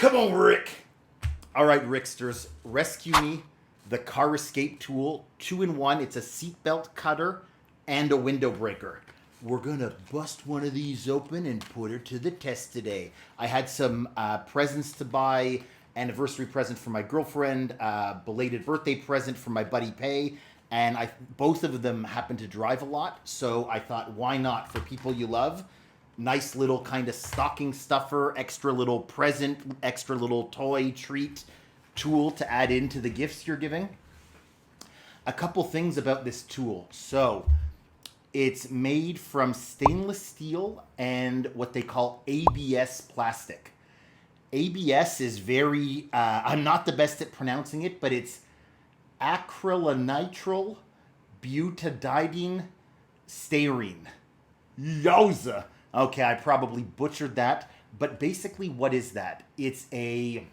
Come on, Rick. All right, Ricksters, RESQME, the car escape tool, 2-in-1. It's a seatbelt cutter and a window breaker. We're gonna bust one of these open and put her to the test today. I had some presents to buy, anniversary present for my girlfriend, belated birthday present for my buddy Pay, and both of them happen to drive a lot, so I thought, why not, for people you love? Nice little kind of stocking stuffer, extra little present, extra little toy treat tool to add into the gifts you're giving. A couple things about this tool. So it's made from stainless steel and what they call ABS plastic. ABS is very, I'm not the best at pronouncing it, but it's acrylonitrile butadiene styrene. Yowza! Okay, I probably butchered that, but basically what is that? It's a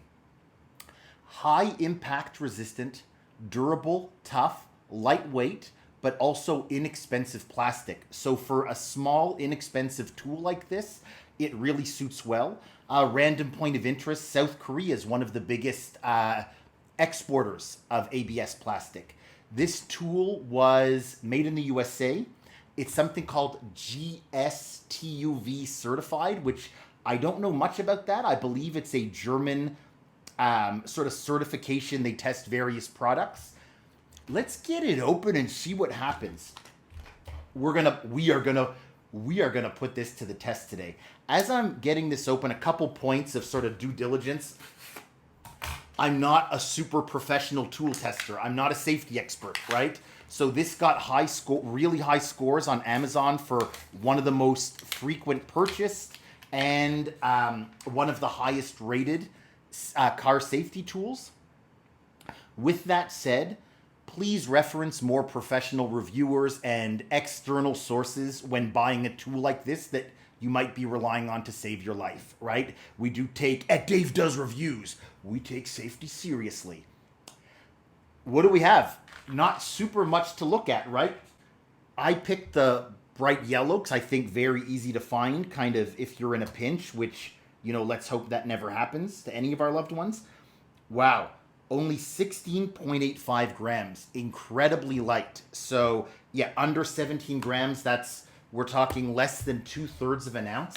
high impact resistant, durable, tough, lightweight, but also inexpensive plastic. So for a small, inexpensive tool like this, it really suits well. Random point of interest, South Korea is one of the biggest exporters of ABS plastic. This tool was made in the USA. It's something called GSTUV certified, which I don't know much about that. I believe it's a German sort of certification. They test various products. Let's get it open and see what happens. We are gonna put this to the test today. As I'm getting this open, a couple points of sort of due diligence. I'm not a super professional tool tester. I'm not a safety expert, right? So this got really high scores on Amazon for one of the most frequent purchased and one of the highest rated car safety tools. With that said, please reference more professional reviewers and external sources when buying a tool like this that you might be relying on to save your life, right? We do at Dave Does Reviews, we take safety seriously. What do we have? Not super much to look at, right? I picked the bright yellow because I think very easy to find, kind of if you're in a pinch, which, let's hope that never happens to any of our loved ones. Wow, only 16.85 grams, incredibly light. So yeah, under 17 grams, we're talking less than 2/3 of an ounce.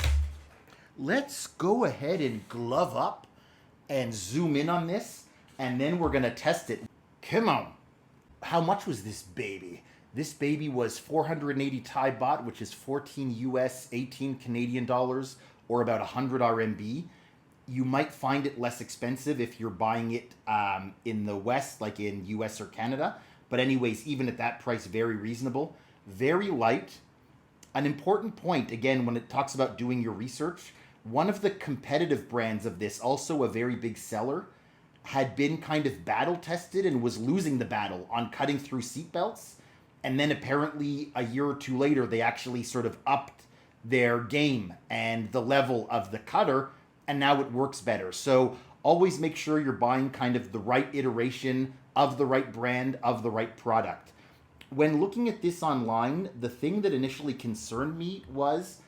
Let's go ahead and glove up and zoom in on this, and then we're gonna test it. Come on. How much was this baby? This baby was 480 Thai baht, which is 14 US, 18 Canadian dollars, or about 100 RMB. You might find it less expensive if you're buying it in the West, like in US or Canada. But anyways, even at that price, very reasonable. Very light. An important point, again, when it talks about doing your research, one of the competitive brands of this, also a very big seller, had been kind of battle tested and was losing the battle on cutting through seatbelts. And then apparently a year or two later, they actually sort of upped their game and the level of the cutter, and now it works better. So always make sure you're buying kind of the right iteration of the right brand, of the right product. When looking at this online, the thing that initially concerned me was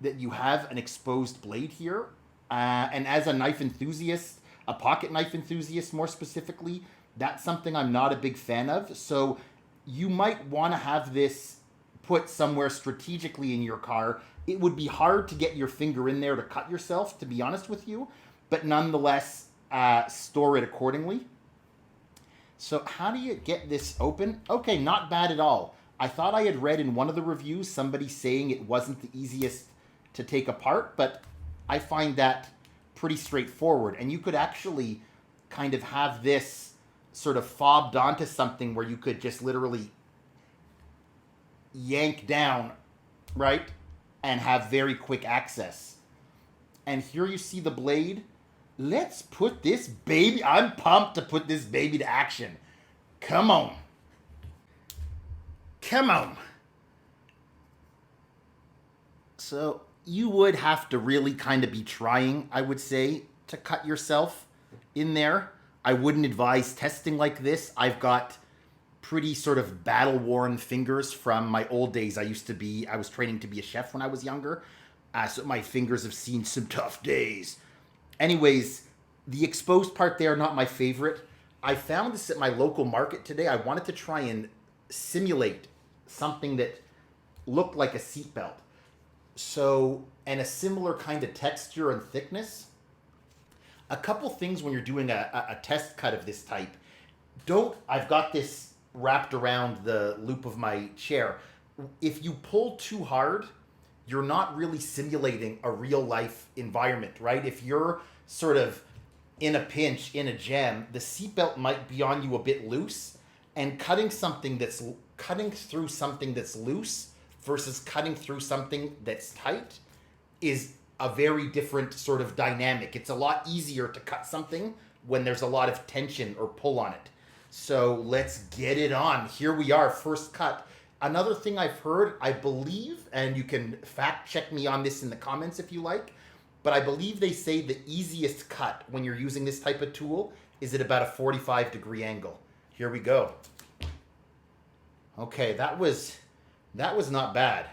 that you have an exposed blade here. And as a knife enthusiast, a pocket knife enthusiast more specifically, that's something I'm not a big fan of. So you might want to have this put somewhere strategically in your car. It would be hard to get your finger in there to cut yourself, to be honest with you, but nonetheless, store it accordingly. So how do you get this open? Okay, not bad at all. I thought I had read in one of the reviews somebody saying it wasn't the easiest to take apart, but I find that pretty straightforward. And you could actually kind of have this sort of fobbed onto something where you could just literally yank down, right? And have very quick access. And here you see the blade. Let's put this baby, I'm pumped to put this baby to action. Come on. Come on. So you would have to really kind of be trying, I would say, to cut yourself in there. I wouldn't advise testing like this. I've got pretty sort of battle-worn fingers from my old days. I was training to be a chef when I was younger. So my fingers have seen some tough days. Anyways, The exposed part there, not my favorite. I found this at my local market today. I wanted to try and simulate something that looked like a seatbelt. So, and a similar kind of texture and thickness. A couple things when you're doing a test cut of this type. I've got this wrapped around the loop of my chair. If you pull too hard, you're not really simulating a real life environment, right? If you're sort of in a pinch, in a jam, the seatbelt might be on you a bit loose, and cutting through something that's loose versus cutting through something that's tight is a very different sort of dynamic. It's a lot easier to cut something when there's a lot of tension or pull on it. So let's get it on. Here we are, first cut. Another thing I've heard, I believe, and you can fact check me on this in the comments if you like, but I believe they say the easiest cut when you're using this type of tool is at about a 45-degree angle. Here we go. Okay, that was not bad.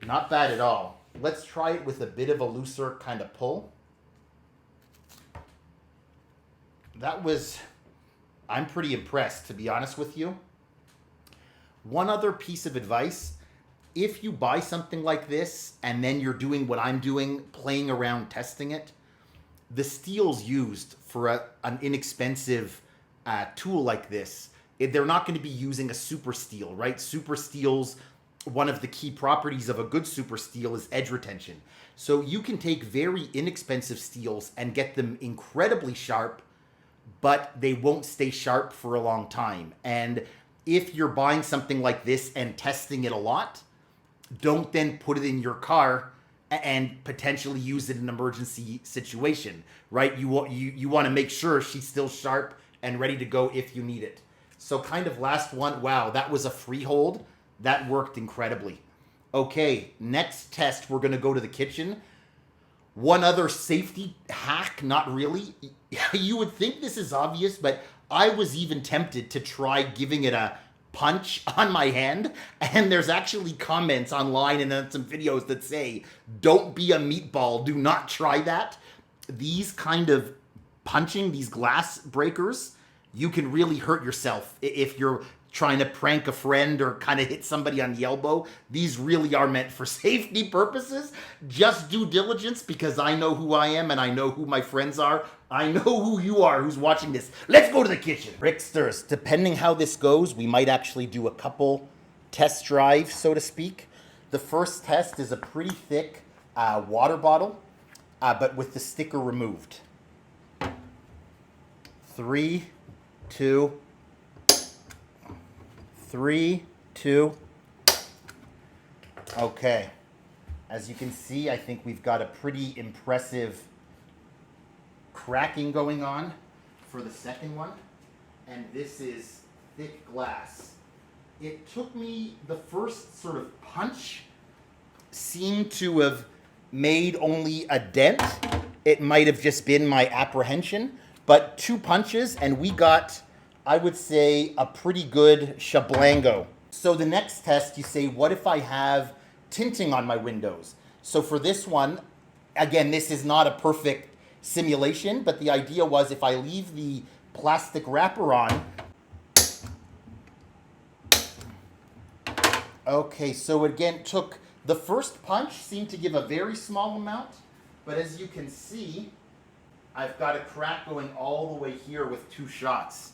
Not bad at all. Let's try it with a bit of a looser kind of pull. I'm pretty impressed, to be honest with you. One other piece of advice, if you buy something like this and then you're doing what I'm doing, playing around, testing it, the steels used for an inexpensive tool like this, they're not going to be using a super steel, right? Super steels, one of the key properties of a good super steel is edge retention. So you can take very inexpensive steels and get them incredibly sharp, but they won't stay sharp for a long time. And if you're buying something like this and testing it a lot, don't then put it in your car and potentially use it in an emergency situation, right? You want to make sure she's still sharp and ready to go if you need it. So kind of last one, wow, that was a freehold. That worked incredibly. Okay, next test, we're going to go to the kitchen. One other safety hack, not really. You would think this is obvious, but I was even tempted to try giving it a punch on my hand. And there's actually comments online and then some videos that say, don't be a meatball, do not try that. These kind of punching, these glass breakers, you can really hurt yourself if you're trying to prank a friend or kind of hit somebody on the elbow. These really are meant for safety purposes. Just due diligence, because I know who I am and I know who my friends are. I know who you are who's watching this. Let's go to the kitchen. Ricksters, depending how this goes, we might actually do a couple test drives, so to speak. The first test is a pretty thick water bottle, but with the sticker removed. 3, 2, 3, 2. Okay. As you can see, I think we've got a pretty impressive cracking going on for the second one. And this is thick glass. It took me, the first sort of punch seemed to have made only a dent. It might have just been my apprehension, but 2 punches and we got, I would say, a pretty good shablango. So the next test, you say, what if I have tinting on my windows? So for this one, again, this is not a perfect simulation, but the idea was if I leave the plastic wrapper on. Okay, so again, took the first punch, seemed to give a very small amount, but as you can see, I've got a crack going all the way here with 2 shots.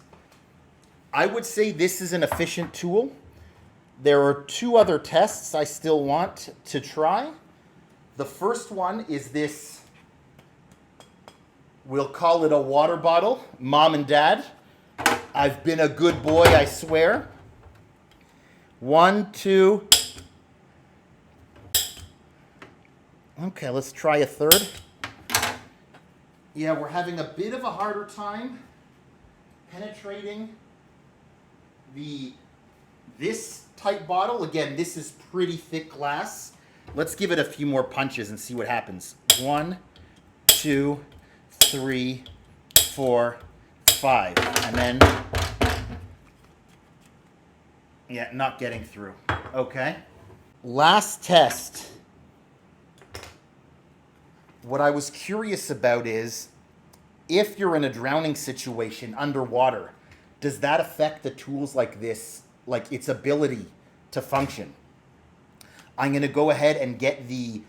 I would say this is an efficient tool. There are 2 other tests I still want to try. The first one is this, we'll call it a water bottle. Mom and Dad, I've been a good boy, I swear. 1, 2. Okay, let's try a third. Yeah, we're having a bit of a harder time penetrating this type bottle. Again, this is pretty thick glass. Let's give it a few more punches and see what happens. 1, 2, 3, 4, 5. And then, yeah, not getting through. Okay. Last test. What I was curious about is, if you're in a drowning situation underwater, does that affect the tools like this, like its ability to function? I'm going to go ahead and get the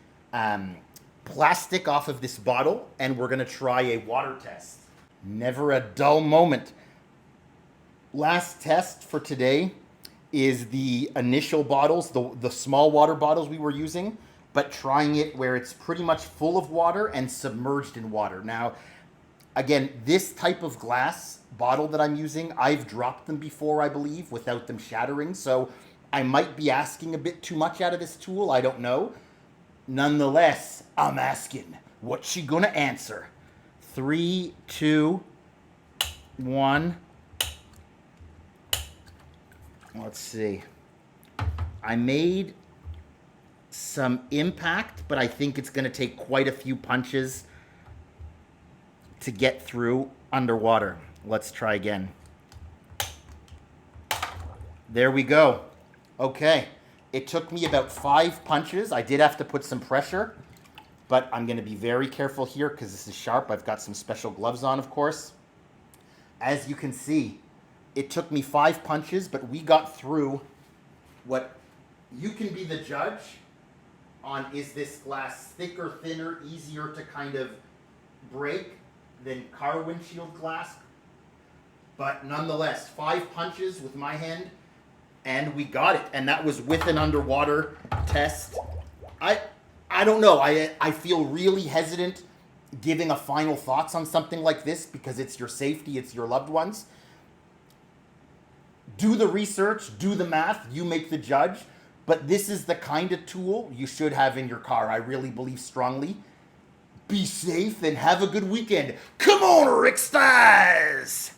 plastic off of this bottle, and we're going to try a water test. Never a dull moment. Last test for today is the initial bottles, the small water bottles we were using, but trying it where it's pretty much full of water and submerged in water. Now, again, this type of glass bottle that I'm using, I've dropped them before, I believe, without them shattering. So I might be asking a bit too much out of this tool. I don't know. Nonetheless, I'm asking. What's she gonna answer? 3, 2, 1. Let's see. I made some impact, but I think it's gonna take quite a few punches to get through underwater. Let's try again. There we go. Okay. It took me about 5 punches. I did have to put some pressure, but I'm going to be very careful here because this is sharp. I've got some special gloves on, of course. As you can see, it took me 5 punches, but we got through. What you can be the judge on, is this glass thicker, thinner, easier to kind of break than car windshield glass. But nonetheless, 5 punches with my hand, and we got it. And that was with an underwater test. I don't know. I feel really hesitant giving a final thoughts on something like this because it's your safety, it's your loved ones. Do the research, do the math, you make the judge. But this is the kind of tool you should have in your car. I really believe strongly. Be safe and have a good weekend. Come on, Rick Stars!